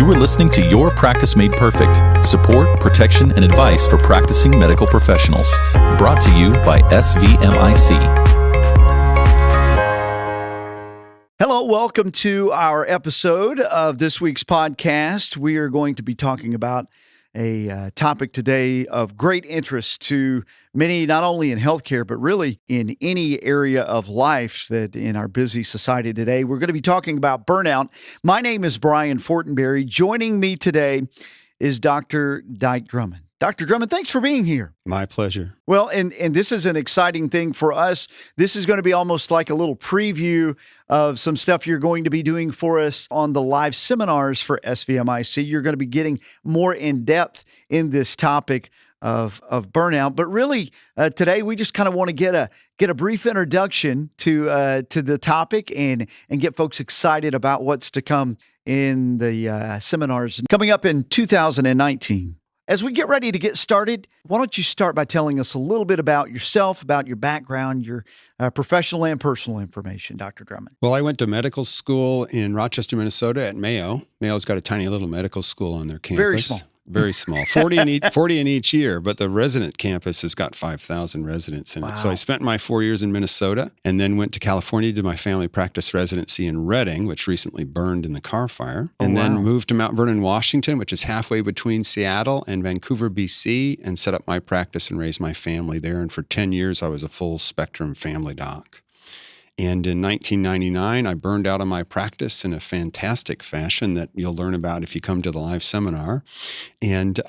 You are listening to Your Practice Made Perfect, support, protection, and advice for practicing medical professionals. Brought to you by SVMIC. Hello, welcome to our episode of this week's podcast. We are going to be talking about a topic today of great interest to many, not only in healthcare, but really in any area of life that in our busy society today. We're going to be talking about burnout. My name is Brian Fortenberry. Joining me today is Dr. Dike Drummond. Dr. Drummond, thanks for being here. My pleasure. Well, and this is an exciting thing for us. This is going to be almost like a little preview of some stuff you're going to be doing for us on the live seminars for SVMIC. You're going to be getting more in depth in this topic of burnout. But really, today we just kind of want to get a brief introduction to the topic and get folks excited about what's to come in the seminars coming up in 2019. As we get ready to get started, why don't you start by telling us a little bit about yourself, about your background, your professional and personal information, Dr. Drummond? Well, I went to medical school in Rochester, Minnesota at Mayo. Mayo's got a tiny little medical school on their campus. Very small. Very small, 40 in each year, but the resident campus has got 5,000 residents in it. So I spent my 4 years in Minnesota and then went to California, did my family practice residency in Redding, which recently burned in the car fire, and then moved to Mount Vernon, Washington, which is halfway between Seattle and Vancouver, BC, and set up my practice and raised my family there. And for 10 years, I was a full spectrum family doc. And in 1999, I burned out of my practice in a fantastic fashion that you'll learn about if you come to the live seminar. And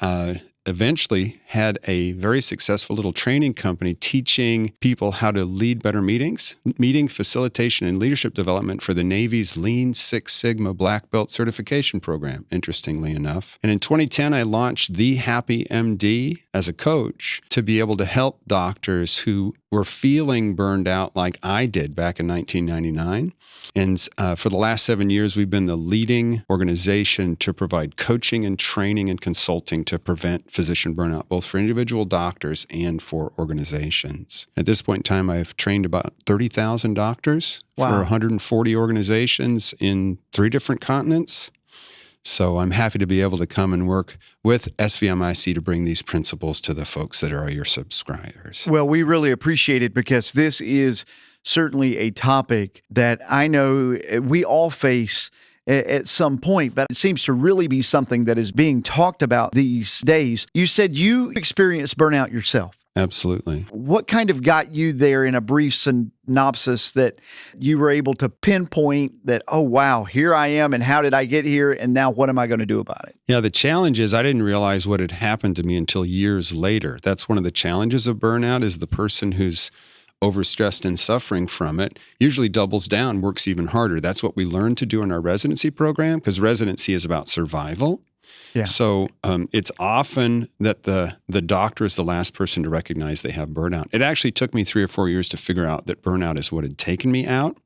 eventually had a very successful little training company teaching people how to lead better meetings, meeting facilitation and leadership development for the Navy's Lean Six Sigma Black Belt certification program, interestingly enough. And in 2010, I launched The Happy MD as a coach to be able to help doctors who were feeling burned out like I did back in 1999. And for the last 7 years, we've been the leading organization to provide coaching and training and consulting to prevent physician burnout, both for individual doctors and for organizations. At this point in time, I've trained about 30,000 doctors for 140 organizations in 3 different continents. So I'm happy to be able to come and work with SVMIC to bring these principles to the folks that are your subscribers. Well, we really appreciate it because this is certainly a topic that I know we all face at some point, but it seems to really be something that is being talked about these days. You said you experienced burnout yourself. Absolutely. What kind of got you there in a brief synopsis that you were able to pinpoint that, oh, wow, here I am, and how did I get here, and now what am I going to do about it? Yeah, the challenge is I didn't realize what had happened to me until years later. That's one of the challenges of burnout is the person who's overstressed and suffering from it usually doubles down, works even harder. That's what we learned to do in our residency program because residency is about survival. Yeah. So it's often that the doctor is the last person to recognize they have burnout. It actually took me 3 or 4 years to figure out that burnout is what had taken me out.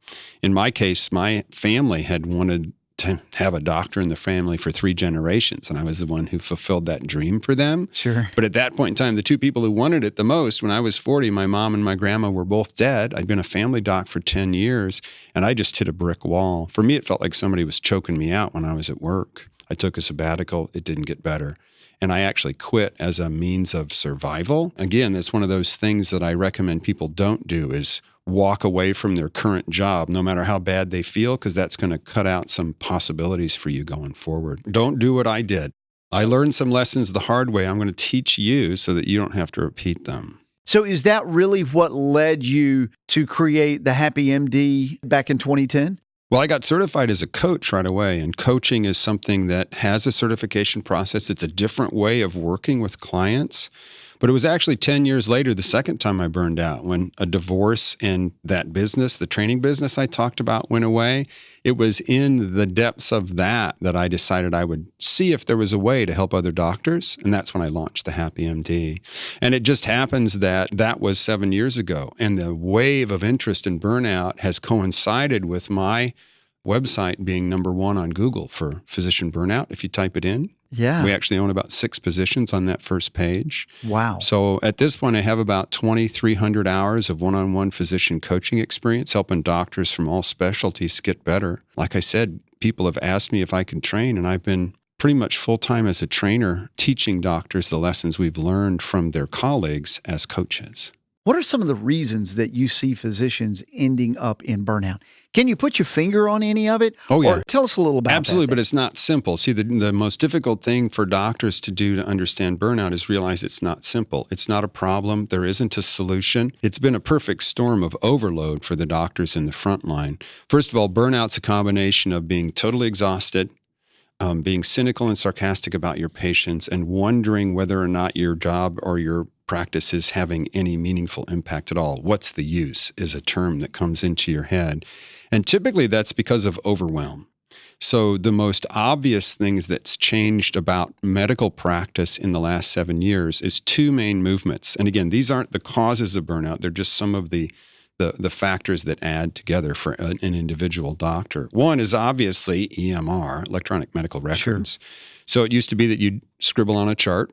In my case, my family had wanted to have a doctor in the family for 3 generations, and I was the one who fulfilled that dream for them. Sure. But at that point in time, the 2 people who wanted it the most, when I was 40, my mom and my grandma were both dead. I'd been a family doc for 10 years, and I just hit a brick wall. For me, it felt like somebody was choking me out when I was at work. I took a sabbatical. It didn't get better. And I actually quit as a means of survival. Again, that's one of those things that I recommend people don't do is walk away from their current job, no matter how bad they feel, because that's going to cut out some possibilities for you going forward. Don't do what I did. I learned some lessons the hard way. I'm going to teach you so that you don't have to repeat them. So is that really what led you to create the Happy MD back in 2010? Well, I got certified as a coach right away, and coaching is something that has a certification process. It's a different way of working with clients. But it was actually 10 years later, the second time I burned out, when a divorce and that business, the training business I talked about, went away. It was in the depths of that I decided I would see if there was a way to help other doctors. And that's when I launched the Happy MD. And it just happens that was 7 years ago. And the wave of interest in burnout has coincided with my website being #1 on Google for physician burnout, if you type it in. Yeah. We actually own about 6 positions on that first page. Wow. So at this point, I have about 2,300 hours of one-on-one physician coaching experience, helping doctors from all specialties get better. Like I said, people have asked me if I can train, and I've been pretty much full-time as a trainer, teaching doctors the lessons we've learned from their colleagues as coaches. What are some of the reasons that you see physicians ending up in burnout? Can you put your finger on any of it? Oh, yeah. Or tell us a little about Absolutely, that. but it's not simple. See, the most difficult thing for doctors to do to understand burnout is realize it's not simple. It's not a problem. There isn't a solution. It's been a perfect storm of overload for the doctors in the front line. First of all, burnout's a combination of being totally exhausted, being cynical and sarcastic about your patients, and wondering whether or not your job or your practice is having any meaningful impact at all. What's the use is a term that comes into your head. And typically that's because of overwhelm. So the most obvious things that's changed about medical practice in the last 7 years is two main movements. And again, these aren't the causes of burnout. They're just some of the factors that add together for an individual doctor. One is obviously EMR, electronic medical records. Sure. So it used to be that you'd scribble on a chart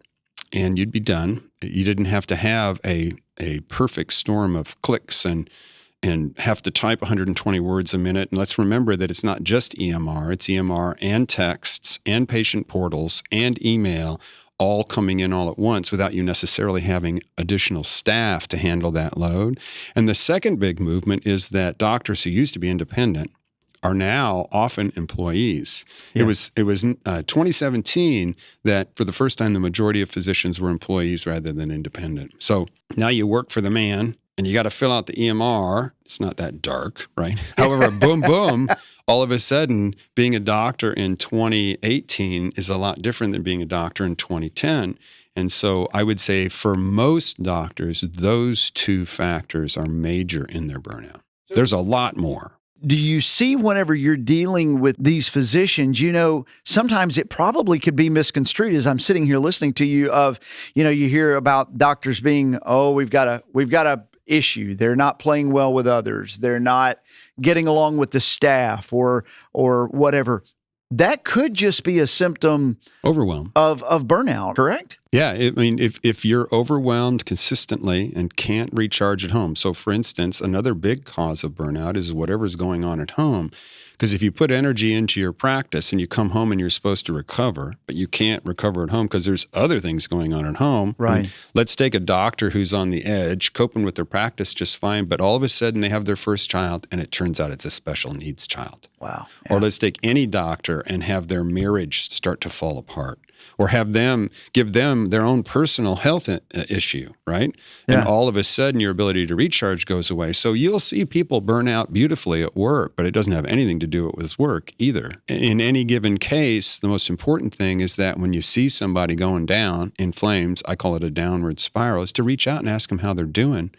and you'd be done. You didn't have to have a perfect storm of clicks and have to type 120 words a minute. And let's remember that it's not just EMR. It's EMR and texts and patient portals and email all coming in all at once without you necessarily having additional staff to handle that load. And the second big movement is that doctors who used to be independent are now often employees. Yes. It was 2017 that for the first time the majority of physicians were employees rather than independent. So now you work for the man and you got to fill out the EMR. It's not that dark, right? However, boom, boom, all of a sudden being a doctor in 2018 is a lot different than being a doctor in 2010. And so I would say for most doctors, those two factors are major in their burnout. There's a lot more. Do you see whenever you're dealing with these physicians, sometimes it probably could be misconstrued as I'm sitting here listening to you you hear about doctors being, we've got a issue. They're not playing well with others. They're not getting along with the staff or whatever. That could just be a symptom overwhelm of burnout, correct? Yeah. If you're overwhelmed consistently and can't recharge at home. So for instance, another big cause of burnout is whatever's going on at home. Because if you put energy into your practice and you come home and you're supposed to recover, but you can't recover at home because there's other things going on at home. Right. Let's take a doctor who's on the edge, coping with their practice just fine, but all of a sudden they have their first child and it turns out it's a special needs child. Wow. Yeah. Or let's take any doctor and have their marriage start to fall apart. Or give them their own personal health issue, right? Yeah. And all of a sudden your ability to recharge goes away. So you'll see people burn out beautifully at work, but it doesn't have anything to do with work either. In any given case, the most important thing is that when you see somebody going down in flames, I call it a downward spiral, is to reach out and ask them how they're doing.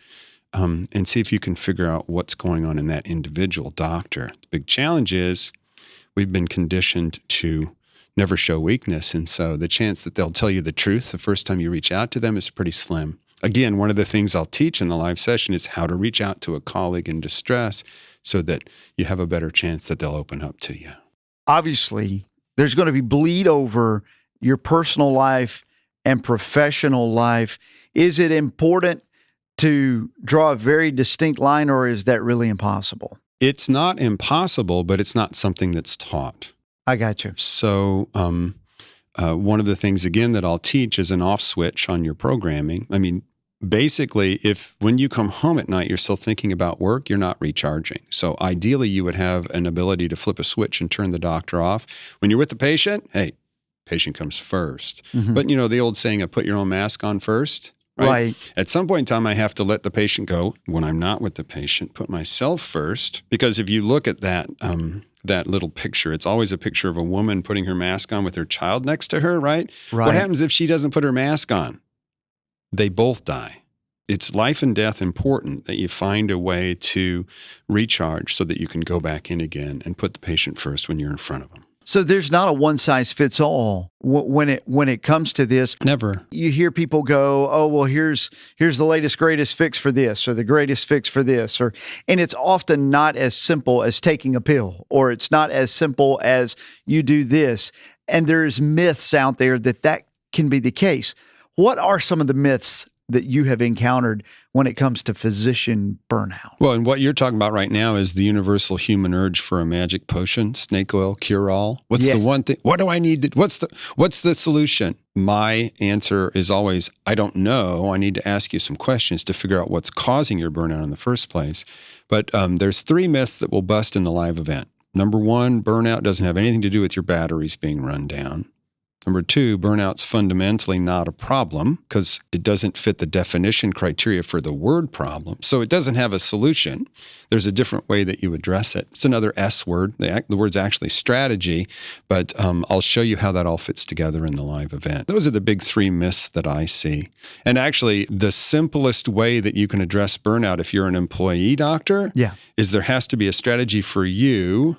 And see if you can figure out what's going on in that individual doctor. The big challenge is we've been conditioned to never show weakness. And so the chance that they'll tell you the truth the first time you reach out to them is pretty slim. Again, one of the things I'll teach in the live session is how to reach out to a colleague in distress so that you have a better chance that they'll open up to you. Obviously, there's going to be bleed over your personal life and professional life. Is it important to draw a very distinct line, or is that really impossible? It's not impossible, but it's not something that's taught. I got you. So one of the things, again, that I'll teach is an off switch on your programming. Basically, when you come home at night, you're still thinking about work, you're not recharging. So ideally, you would have an ability to flip a switch and turn the doctor off. When you're with the patient, hey, patient comes first. Mm-hmm. But the old saying of put your own mask on first. Right. At some point in time, I have to let the patient go. When I'm not with the patient, put myself first. Because if you look at that little picture, it's always a picture of a woman putting her mask on with her child next to her, right? What happens if she doesn't put her mask on? They both die. It's life and death important that you find a way to recharge so that you can go back in again and put the patient first when you're in front of them. So there's not a one size fits all when it comes to this. Never. You hear people go, "Oh, well, here's the latest greatest fix for this, or the greatest fix for this," and it's often not as simple as taking a pill, or it's not as simple as you do this. And there's myths out there that can be the case. What are some of the myths that you have encountered when it comes to physician burnout? Well, and what you're talking about right now is the universal human urge for a magic potion, snake oil, cure-all. What's the one thing? What do I need? What's the solution? My answer is always, I don't know. I need to ask you some questions to figure out what's causing your burnout in the first place. But there's 3 myths that will bust in the live event. Number 1, burnout doesn't have anything to do with your batteries being run down. Number 2, burnout's fundamentally not a problem because it doesn't fit the definition criteria for the word problem. So it doesn't have a solution. There's a different way that you address it. It's another S word. The word's actually strategy, but I'll show you how that all fits together in the live event. Those are the big 3 myths that I see. And actually, the simplest way that you can address burnout if you're an employee doctor is there has to be a strategy for you.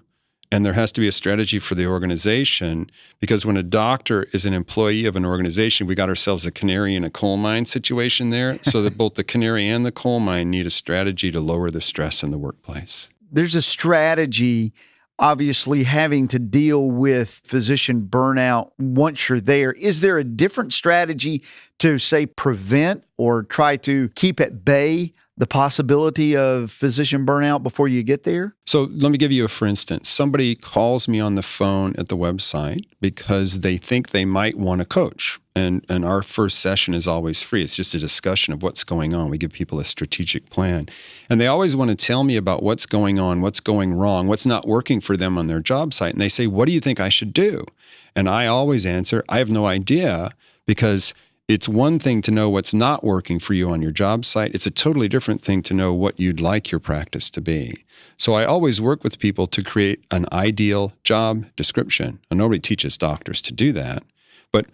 And there has to be a strategy for the organization, because when a doctor is an employee of an organization, we got ourselves a canary in a coal mine situation there, so that both the canary and the coal mine need a strategy to lower the stress in the workplace. There's a strategy, obviously, having to deal with physician burnout once you're there. Is there a different strategy to, say, prevent or try to keep at bay the possibility of physician burnout before you get there? So let me give you a for instance. Somebody calls me on the phone at the website because they think they might want to coach. And our first session is always free. It's just a discussion of what's going on. We give people a strategic plan. And they always want to tell me about what's going on, what's going wrong, what's not working for them on their job site. And they say, what do you think I should do? And I always answer, I have no idea, because it's one thing to know what's not working for you on your job site. It's a totally different thing to know what you'd like your practice to be. So I always work with people to create an ideal job description. And nobody teaches doctors to do that. But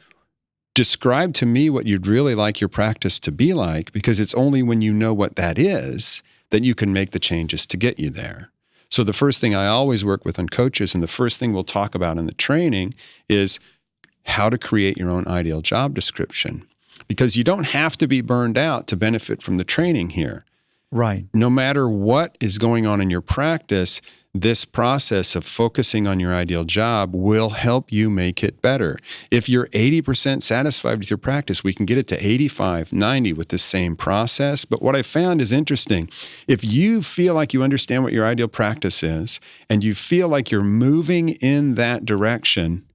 describe to me what you'd really like your practice to be like, because it's only when you know what that is that you can make the changes to get you there. So the first thing I always work with on coaches, and the first thing we'll talk about in the training, is how to create your own ideal job description, because you don't have to be burned out to benefit from the training here. Right. No matter what is going on in your practice, this process of focusing on your ideal job will help you make it better. If you're 80% satisfied with your practice, we can get it to 85, 90 with the same process. But what I found is interesting. If you feel like you understand what your ideal practice is, and you feel like you're moving in that direction,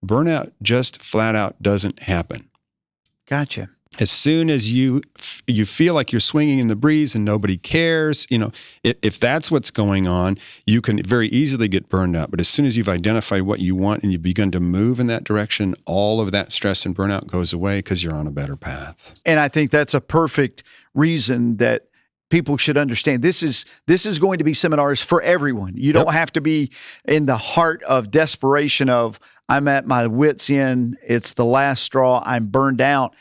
burnout just flat out doesn't happen. Gotcha. As soon as you feel like you're swinging in the breeze and nobody cares, if that's what's going on, you can very easily get burned out. But as soon as you've identified what you want and you've begun to move in that direction, all of that stress and burnout goes away because you're on a better path. And I think that's a perfect reason that people should understand this is going to be seminars for everyone. You don't have to be in the heart of desperation of, I'm at my wit's end, it's the last straw, I'm burned out.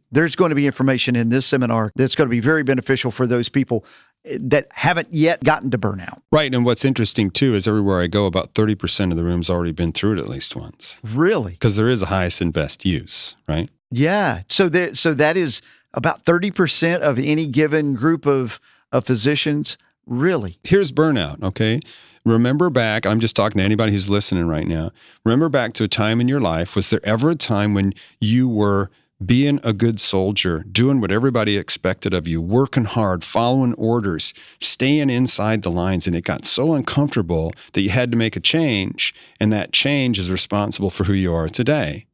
There's going to be information in this seminar that's going to be very beneficial for those people that haven't yet gotten to burnout. Right. And what's interesting, too, is everywhere I go, about 30% of the room's already been through it at least once. Really? Because there is a highest and best use, right? Yeah. So that is about 30% of any given group of physicians. Really? Here's burnout, okay? Remember back, I'm just talking to anybody who's listening right now. Remember back to a time in your life. Was there ever a time when you were being a good soldier, doing what everybody expected of you, working hard, following orders, staying inside the lines, and it got so uncomfortable that you had to make a change, and that change is responsible for who you are today?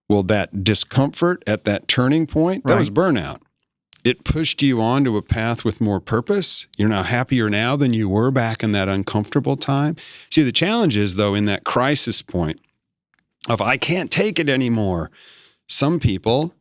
Well, that discomfort at that turning point, that was burnout. It pushed you onto a path with more purpose. You're now happier now than you were back in that uncomfortable time. See, the challenge is, though, in that crisis point of, I can't take it anymore. Some people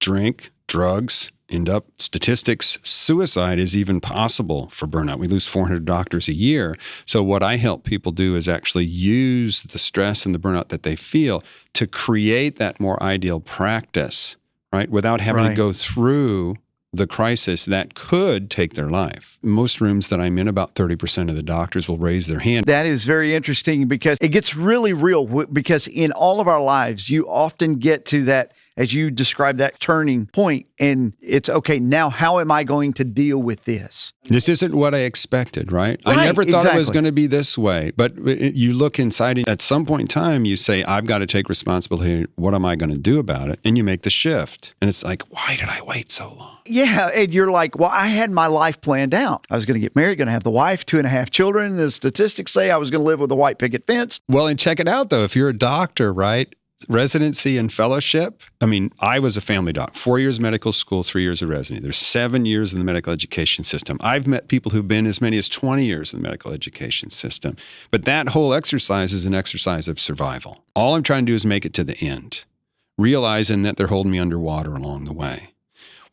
drink, drugs, end up, statistics, suicide is even possible for burnout. We lose 400 doctors a year. So what I help people do is actually use the stress and the burnout that they feel to create that more ideal practice, right? Without having to go through the crisis that could take their life. Most rooms that I'm in, about 30% of the doctors will raise their hand. That is very interesting because it gets really real, because in all of our lives, you often get to that, as you describe that turning point, and it's okay, now how am I going to deal with this? This isn't what I expected, right? I never thought it was going to be this way. But you look inside, and at some point in time, you say, I've got to take responsibility. What am I going to do about it? And you make the shift. And it's like, why did I wait so long? Yeah, and you're like, well, I had my life planned out. I was going to get married, going to have the wife, 2.5 children. The statistics say I was going to live with a white picket fence. Well, and check it out, though. If you're a doctor, right? Residency and fellowship. I mean, I was a family doc, 4 years medical school, 3 years of residency. There's 7 years in the medical education system. I've met people who've been as many as 20 years in the medical education system. But that whole exercise is an exercise of survival. All I'm trying to do is make it to the end, realizing that they're holding me underwater along the way.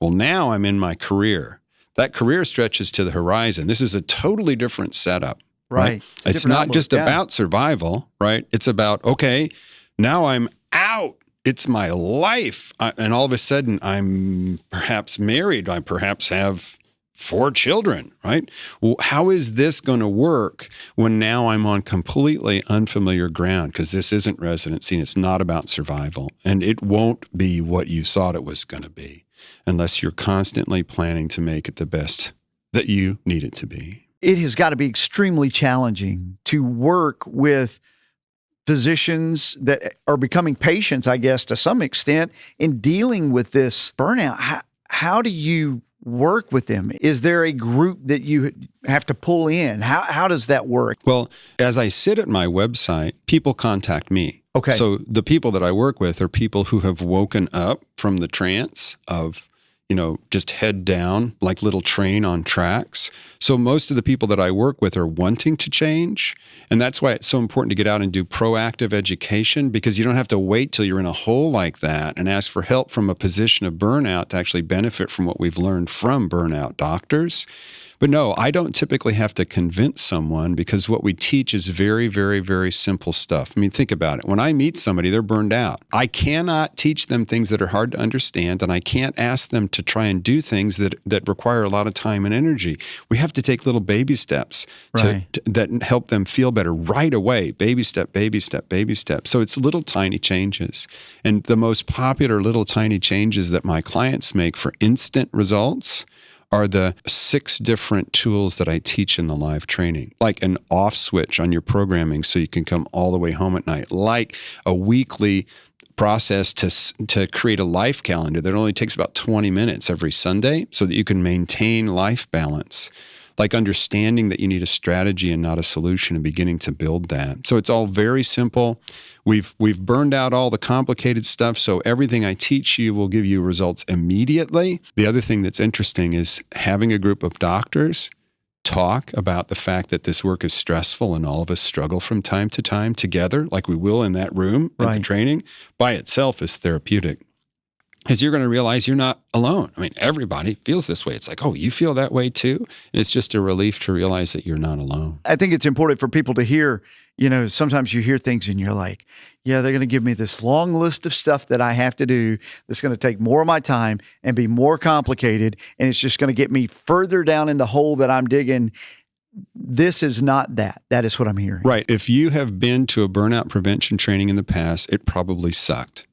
Well, now I'm in my career. That career stretches to the horizon. This is a totally different setup. Right. It's not just about survival, right? It's about, okay, now I'm out. It's my life. And all of a sudden, I'm perhaps married. I perhaps have 4 children, right? Well, how is this going to work when now I'm on completely unfamiliar ground? Because this isn't residency and it's not about survival. And it won't be what you thought it was going to be unless you're constantly planning to make it the best that you need it to be. It has got to be extremely challenging to work with physicians that are becoming patients, I guess, to some extent, in dealing with this burnout. How do you work with them? Is there a group that you have to pull in? How does that work? Well, as I sit at my website, people contact me. Okay. So the people that I work with are people who have woken up from the trance of, just head down like little train on tracks. So most of the people that I work with are wanting to change. And that's why it's so important to get out and do proactive education, because you don't have to wait till you're in a hole like that and ask for help from a position of burnout to actually benefit from what we've learned from burnout doctors. But no, I don't typically have to convince someone, because what we teach is very, very, very simple stuff. I mean, think about it. When I meet somebody, they're burned out. I cannot teach them things that are hard to understand, and I can't ask them to try and do things that require a lot of time and energy. We have to take little baby steps that help them feel better right away. Baby step, baby step, baby step. So it's little tiny changes. And the most popular little tiny changes that my clients make for instant results are the 6 different tools that I teach in the live training, like an off switch on your programming so you can come all the way home at night, like a weekly process to create a life calendar that only takes about 20 minutes every Sunday so that you can maintain life balance, like understanding that you need a strategy and not a solution and beginning to build that. So it's all very simple. We've burned out all the complicated stuff, so everything I teach you will give you results immediately. The other thing that's interesting is having a group of doctors talk about the fact that this work is stressful and all of us struggle from time to time together, like we will in that room at the training, by itself is therapeutic. Because you're going to realize you're not alone. I mean, everybody feels this way. It's like, oh, you feel that way too? And it's just a relief to realize that you're not alone. I think it's important for people to hear, sometimes you hear things and you're like, yeah, they're going to give me this long list of stuff that I have to do that's going to take more of my time and be more complicated. And it's just going to get me further down in the hole that I'm digging. This is not that. That is what I'm hearing. Right. If you have been to a burnout prevention training in the past, it probably sucked,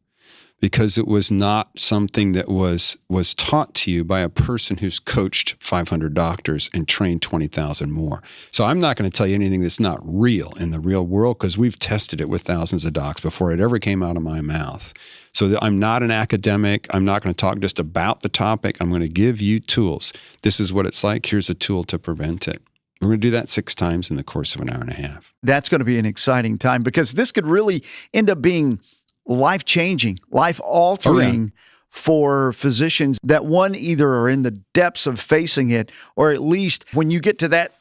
because it was not something that was taught to you by a person who's coached 500 doctors and trained 20,000 more. So I'm not going to tell you anything that's not real in the real world, because we've tested it with thousands of docs before it ever came out of my mouth. So I'm not an academic. I'm not going to talk just about the topic. I'm going to give you tools. This is what it's like. Here's a tool to prevent it. We're going to do that 6 times in the course of an hour and a half. That's going to be an exciting time, because this could really end up being life-changing, life-altering for physicians that either are in the depths of facing it, or at least when you get to that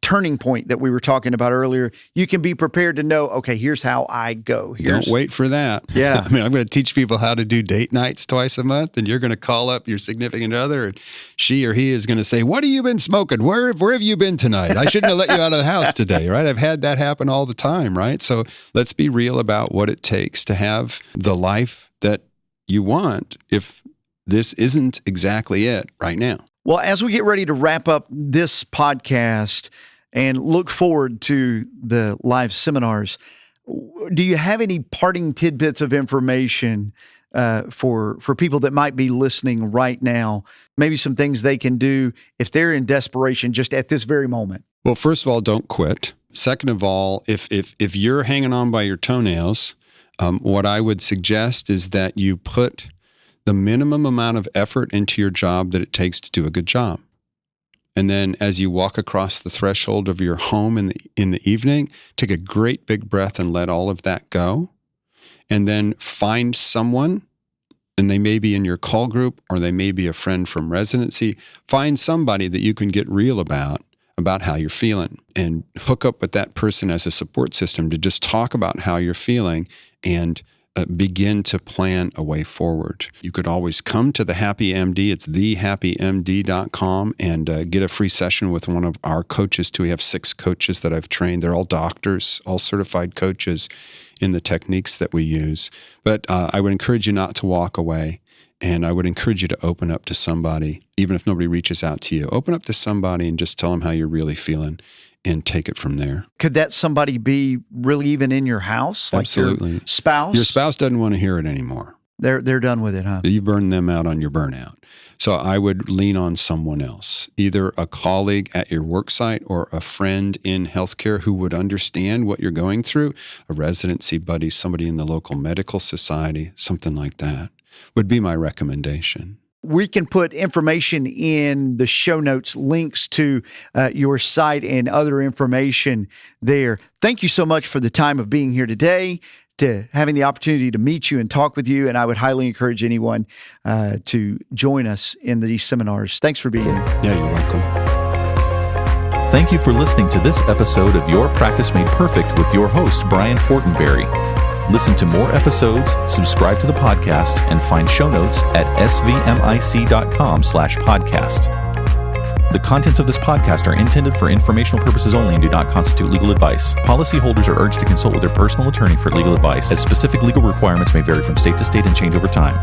turning point that we were talking about earlier, you can be prepared to know, okay, here's how I go. Don't wait for that. Yeah. I mean, I'm going to teach people how to do date nights twice a month, and you're going to call up your significant other, and she or he is going to say, what have you been smoking? Where have you been tonight? I shouldn't have let you out of the house today, right? I've had that happen all the time, right? So let's be real about what it takes to have the life that you want if this isn't exactly it right now. Well, as we get ready to wrap up this podcast and look forward to the live seminars, do you have any parting tidbits of information for people that might be listening right now? Maybe some things they can do if they're in desperation just at this very moment. Well, first of all, don't quit. Second of all, if you're hanging on by your toenails, what I would suggest is that you put the minimum amount of effort into your job that it takes to do a good job. And then as you walk across the threshold of your home in the evening, take a great big breath and let all of that go. And then find someone, and they may be in your call group or they may be a friend from residency. Find somebody that you can get real about how you're feeling, and hook up with that person as a support system to just talk about how you're feeling and begin to plan a way forward. You could always come to the Happy MD. It's thehappymd.com and get a free session with one of our coaches too. We have 6 coaches that I've trained. They're all doctors, all certified coaches in the techniques that we use. But I would encourage you not to walk away. And I would encourage you to open up to somebody, even if nobody reaches out to you. Open up to somebody and just tell them how you're really feeling and take it from there. Could that somebody be really even in your house? Like Absolutely. Your spouse? Your spouse doesn't want to hear it anymore. They're done with it, huh? You burn them out on your burnout. So I would lean on someone else, either a colleague at your work site or a friend in healthcare who would understand what you're going through, a residency buddy, somebody in the local medical society, something like that would be my recommendation. We can put information in the show notes, links to your site and other information there. Thank you so much for the time of being here today, to having the opportunity to meet you and talk with you. And I would highly encourage anyone to join us in these seminars. Thanks for being here. Yeah, you're welcome. Thank you for listening to this episode of Your Practice Made Perfect with your host, Brian Fortenberry. Listen to more episodes, subscribe to the podcast, and find show notes at svmic.com/podcast. The contents of this podcast are intended for informational purposes only and do not constitute legal advice. Policyholders are urged to consult with their personal attorney for legal advice, as specific legal requirements may vary from state to state and change over time.